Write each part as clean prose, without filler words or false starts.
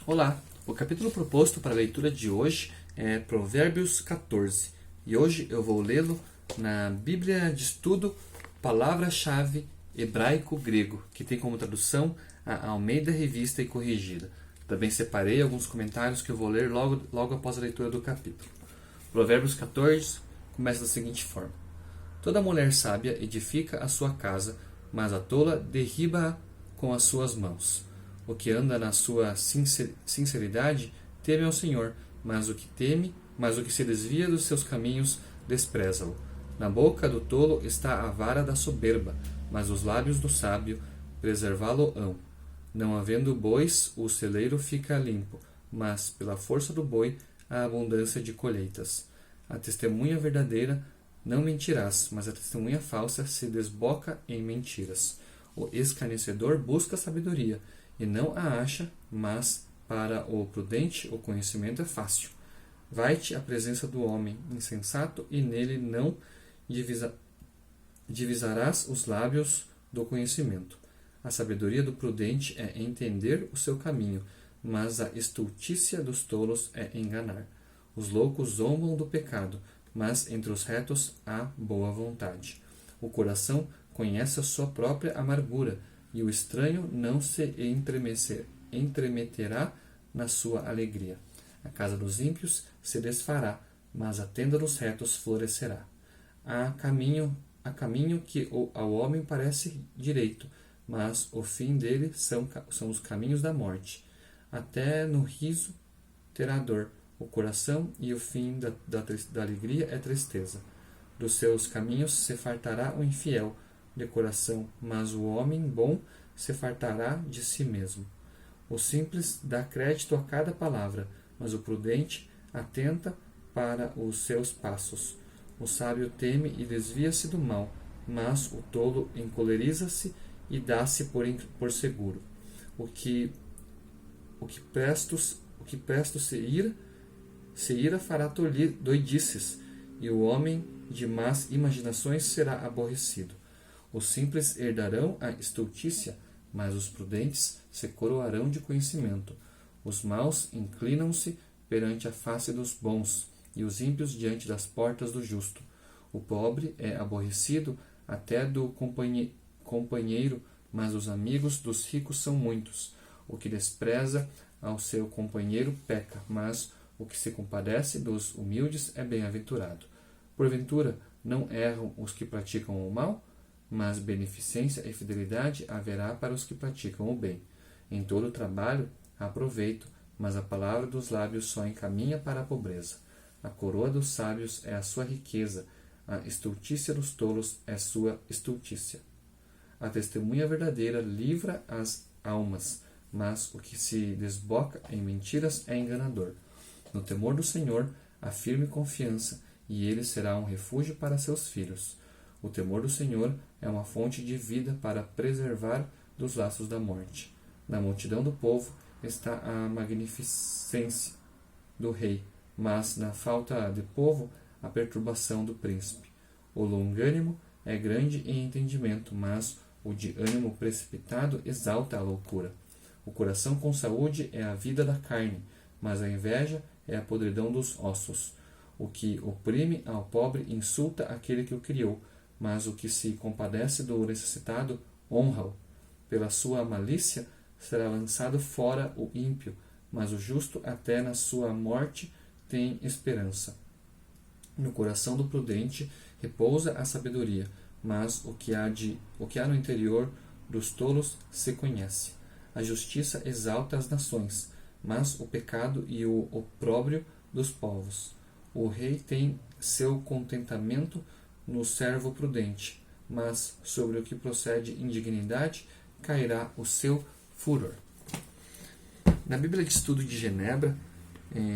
Olá, o capítulo proposto para a leitura de hoje é Provérbios 14 e hoje eu vou lê-lo na Bíblia de Estudo Palavra-chave Hebraico-Grego, que tem como tradução a Almeida Revista e Corrigida. Também separei alguns comentários que eu vou ler logo após a leitura do capítulo. Provérbios 14 começa da seguinte forma: Toda mulher sábia edifica a sua casa, mas a tola derriba-a com as suas mãos. O que anda na sua sinceridade teme ao Senhor, mas o que se desvia dos seus caminhos despreza-o. Na boca do tolo está a vara da soberba, mas os lábios do sábio preservá-lo-ão. Não havendo bois, o celeiro fica limpo, mas pela força do boi há abundância de colheitas. A testemunha verdadeira não mentirás, mas a testemunha falsa se desboca em mentiras. O escarnecedor busca sabedoria, e não a acha, mas para o prudente o conhecimento é fácil. Vai-te à presença do homem insensato, e nele não divisarás os lábios do conhecimento. A sabedoria do prudente é entender o seu caminho, mas a estultícia dos tolos é enganar. Os loucos zombam do pecado, mas entre os retos há boa vontade. O coração conhece a sua própria amargura, e o estranho não se entremeterá na sua alegria. A casa dos ímpios se desfará, mas a tenda dos retos florescerá. Há caminho que ao homem parece direito, mas o fim dele são os caminhos da morte. Até no riso terá dor o coração, e o fim da alegria é tristeza. Dos seus caminhos se fartará o infiel de coração, mas o homem bom se fartará de si mesmo. O simples dá crédito a cada palavra, mas o prudente atenta para os seus passos. O sábio teme e desvia-se do mal, mas o tolo encoleriza-se e dá-se por seguro. O que presto se ira fará doidices, e o homem de más imaginações será aborrecido. Os simples herdarão a estultícia, mas os prudentes se coroarão de conhecimento. Os maus inclinam-se perante a face dos bons, e os ímpios diante das portas do justo. O pobre é aborrecido até do companheiro, mas os amigos dos ricos são muitos. O que despreza ao seu companheiro peca, mas o que se compadece dos humildes é bem-aventurado. Porventura, não erram os que praticam o mal? Mas beneficência e fidelidade haverá para os que praticam o bem. Em todo o trabalho há proveito, mas a palavra dos lábios só encaminha para a pobreza. A coroa dos sábios é a sua riqueza, a estultícia dos tolos é sua estultícia. A testemunha verdadeira livra as almas, mas o que se desboca em mentiras é enganador. No temor do Senhor há firme confiança, e ele será um refúgio para seus filhos. O temor do Senhor é uma fonte de vida para preservar dos laços da morte. Na multidão do povo está a magnificência do rei, mas na falta de povo a perturbação do príncipe. O longânimo é grande em entendimento, mas o de ânimo precipitado exalta a loucura. O coração com saúde é a vida da carne, mas a inveja é a podridão dos ossos. O que oprime ao pobre insulta aquele que o criou, mas o que se compadece do necessitado honra-o. Pela sua malícia será lançado fora o ímpio, mas o justo até na sua morte tem esperança. No coração do prudente repousa a sabedoria, mas o que há no interior dos tolos se conhece. A justiça exalta as nações, mas o pecado e o opróbrio dos povos. O rei tem seu contentamento no servo prudente, mas sobre o que procede indignidade cairá o seu furor. Na Bíblia de Estudo de Genebra,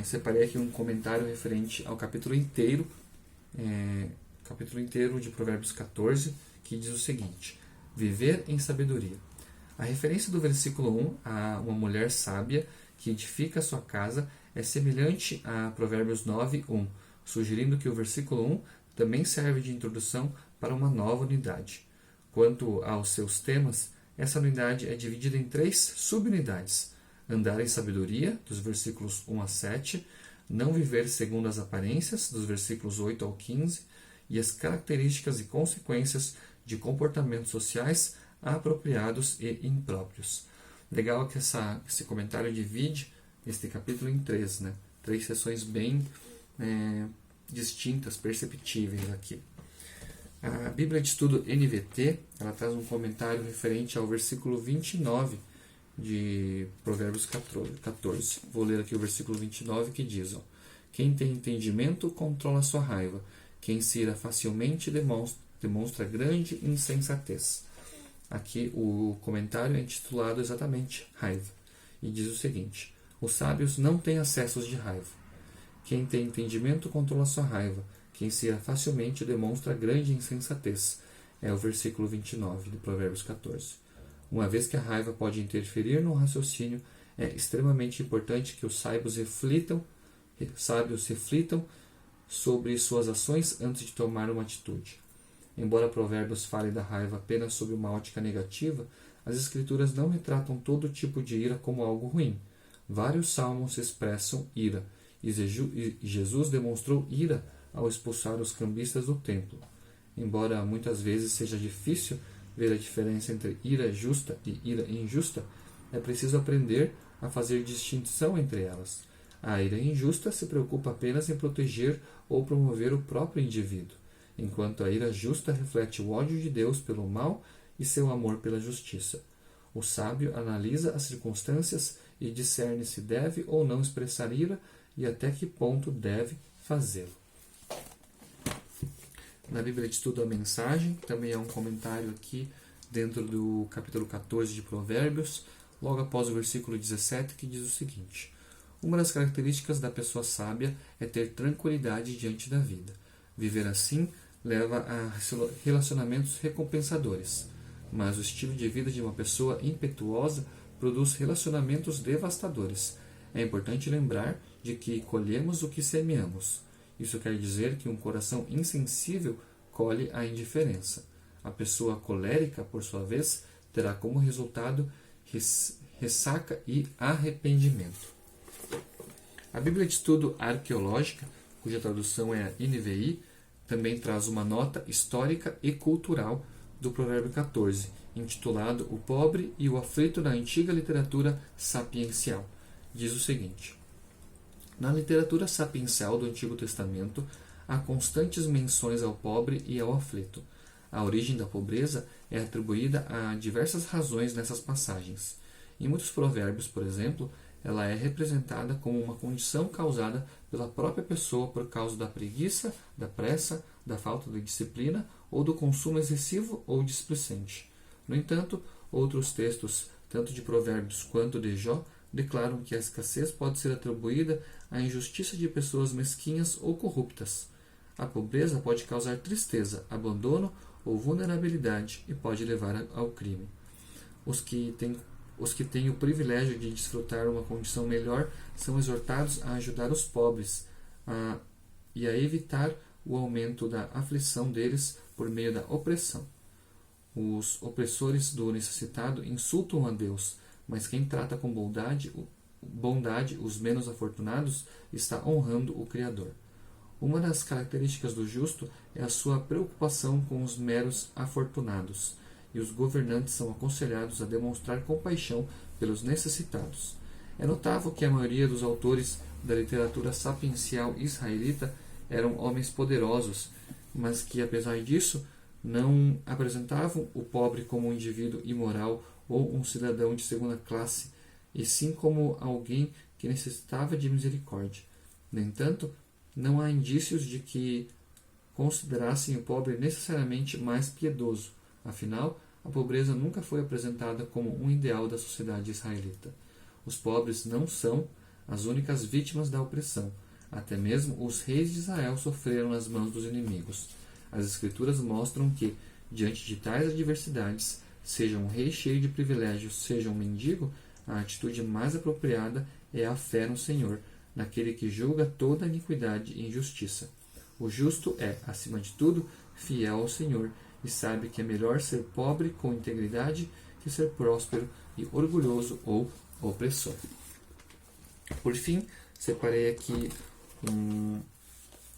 separei aqui um comentário referente ao capítulo inteiro de Provérbios 14, que diz o seguinte: viver em sabedoria. A referência do versículo 1 a uma mulher sábia que edifica a sua casa é semelhante a Provérbios 9, 1, sugerindo que o versículo 1 também serve de introdução para uma nova unidade. Quanto aos seus temas, essa unidade é dividida em 3 subunidades: andar em sabedoria, dos versículos 1 a 7, não viver segundo as aparências, dos versículos 8 ao 15, e as características e consequências de comportamentos sociais apropriados e impróprios. Legal que esse comentário divide este capítulo em três, né? 3 seções bem distintas, perceptíveis aqui. A Bíblia de Estudo NVT, ela traz um comentário referente ao versículo 29 de Provérbios 14. Vou ler aqui o versículo 29 que diz: quem tem entendimento controla sua raiva, quem se ira facilmente demonstra grande insensatez. Aqui o comentário é intitulado exatamente Raiva, e diz o seguinte: os sábios não têm acessos de raiva. Quem tem entendimento controla sua raiva, quem se ira facilmente demonstra grande insensatez. É o versículo 29 de Provérbios 14. Uma vez que a raiva pode interferir no raciocínio, é extremamente importante que os sábios reflitam sobre suas ações antes de tomar uma atitude. Embora Provérbios fale da raiva apenas sob uma ótica negativa, as Escrituras não retratam todo tipo de ira como algo ruim. Vários salmos expressam ira, e Jesus demonstrou ira ao expulsar os cambistas do templo. Embora muitas vezes seja difícil ver a diferença entre ira justa e ira injusta, é preciso aprender a fazer distinção entre elas. A ira injusta se preocupa apenas em proteger ou promover o próprio indivíduo, enquanto a ira justa reflete o ódio de Deus pelo mal e seu amor pela justiça. O sábio analisa as circunstâncias e discerne se deve ou não expressar ira e até que ponto deve fazê-lo. Na Bíblia de Estudo a Mensagem, também há um comentário aqui dentro do capítulo 14 de Provérbios, logo após o versículo 17, que diz o seguinte: uma das características da pessoa sábia é ter tranquilidade diante da vida. Viver assim leva a relacionamentos recompensadores, mas o estilo de vida de uma pessoa impetuosa produz relacionamentos devastadores. É importante lembrar de que colhemos o que semeamos. Isso quer dizer que um coração insensível colhe a indiferença. A pessoa colérica, por sua vez, terá como resultado ressaca e arrependimento. A Bíblia de Estudo Arqueológica, cuja tradução é a NVI, também traz uma nota histórica e cultural do Provérbio 14, intitulado O Pobre e o Aflito na Antiga Literatura Sapiencial. Diz o seguinte: na literatura sapiencial do Antigo Testamento, há constantes menções ao pobre e ao aflito. A origem da pobreza é atribuída a diversas razões nessas passagens. Em muitos provérbios, por exemplo, ela é representada como uma condição causada pela própria pessoa por causa da preguiça, da pressa, da falta de disciplina ou do consumo excessivo ou displicente. No entanto, outros textos, tanto de Provérbios quanto de Jó, declaram que a escassez pode ser atribuída à injustiça de pessoas mesquinhas ou corruptas. A pobreza pode causar tristeza, abandono ou vulnerabilidade e pode levar ao crime. Os que têm o privilégio de desfrutar uma condição melhor são exortados a ajudar os pobres e a evitar o aumento da aflição deles por meio da opressão. Os opressores do necessitado insultam a Deus, mas quem trata com bondade os menos afortunados está honrando o Criador. Uma das características do justo é a sua preocupação com os meros afortunados, e os governantes são aconselhados a demonstrar compaixão pelos necessitados. É notável que a maioria dos autores da literatura sapiencial israelita eram homens poderosos, mas que, apesar disso, não apresentavam o pobre como um indivíduo imoral ou um cidadão de segunda classe, e sim como alguém que necessitava de misericórdia. No entanto, não há indícios de que considerassem o pobre necessariamente mais piedoso. Afinal, a pobreza nunca foi apresentada como um ideal da sociedade israelita. Os pobres não são as únicas vítimas da opressão. Até mesmo os reis de Israel sofreram nas mãos dos inimigos. As Escrituras mostram que, diante de tais adversidades, seja um rei cheio de privilégios, seja um mendigo, a atitude mais apropriada é a fé no Senhor, naquele que julga toda iniquidade e injustiça. O justo é, acima de tudo, fiel ao Senhor e sabe que é melhor ser pobre com integridade que ser próspero e orgulhoso ou opressor. Por fim, separei aqui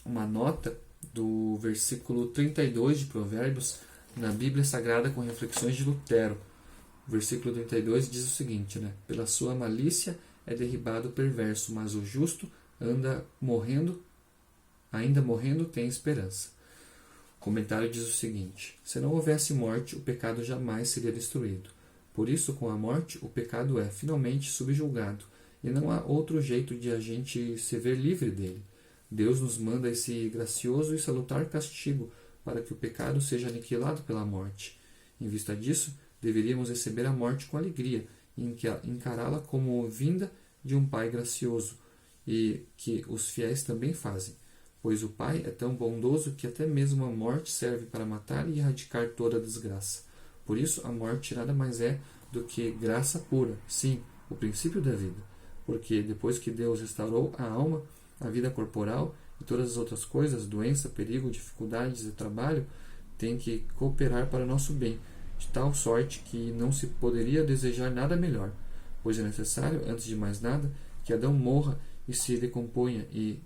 uma nota do versículo 32 de Provérbios na Bíblia Sagrada com reflexões de Lutero. O versículo 32 diz o seguinte, né? Pela sua malícia é derribado o perverso, mas o justo ainda morrendo tem esperança. O comentário diz o seguinte: se não houvesse morte, o pecado jamais seria destruído. Por isso, com a morte, o pecado é finalmente subjugado, e não há outro jeito de a gente se ver livre dele. Deus nos manda esse gracioso e salutar castigo para que o pecado seja aniquilado pela morte. Em vista disso, deveríamos receber a morte com alegria e encará-la como vinda de um Pai gracioso, e que os fiéis também fazem, pois o Pai é tão bondoso que até mesmo a morte serve para matar e erradicar toda a desgraça. Por isso, a morte nada mais é do que graça pura, sim, o princípio da vida, porque depois que Deus restaurou a alma, a vida corporal e todas as outras coisas, doença, perigo, dificuldades e trabalho, tem que cooperar para nosso bem, de tal sorte que não se poderia desejar nada melhor, pois é necessário, antes de mais nada, que Adão morra e se decomponha, e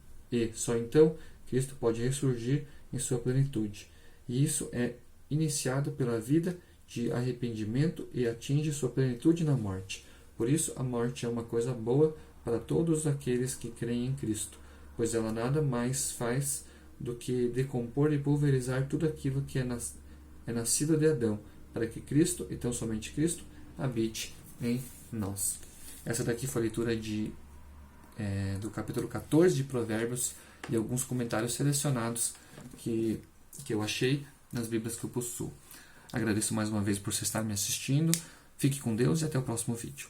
só então Cristo pode ressurgir em sua plenitude. E isso é iniciado pela vida de arrependimento e atinge sua plenitude na morte. Por isso, a morte é uma coisa boa para todos aqueles que creem em Cristo, pois ela nada mais faz do que decompor e pulverizar tudo aquilo que é nascido de Adão, para que Cristo, e tão somente Cristo, habite em nós. Essa daqui foi a leitura do capítulo 14 de Provérbios e alguns comentários selecionados que eu achei nas Bíblias que eu possuo. Agradeço mais uma vez por você estar me assistindo. Fique com Deus e até o próximo vídeo.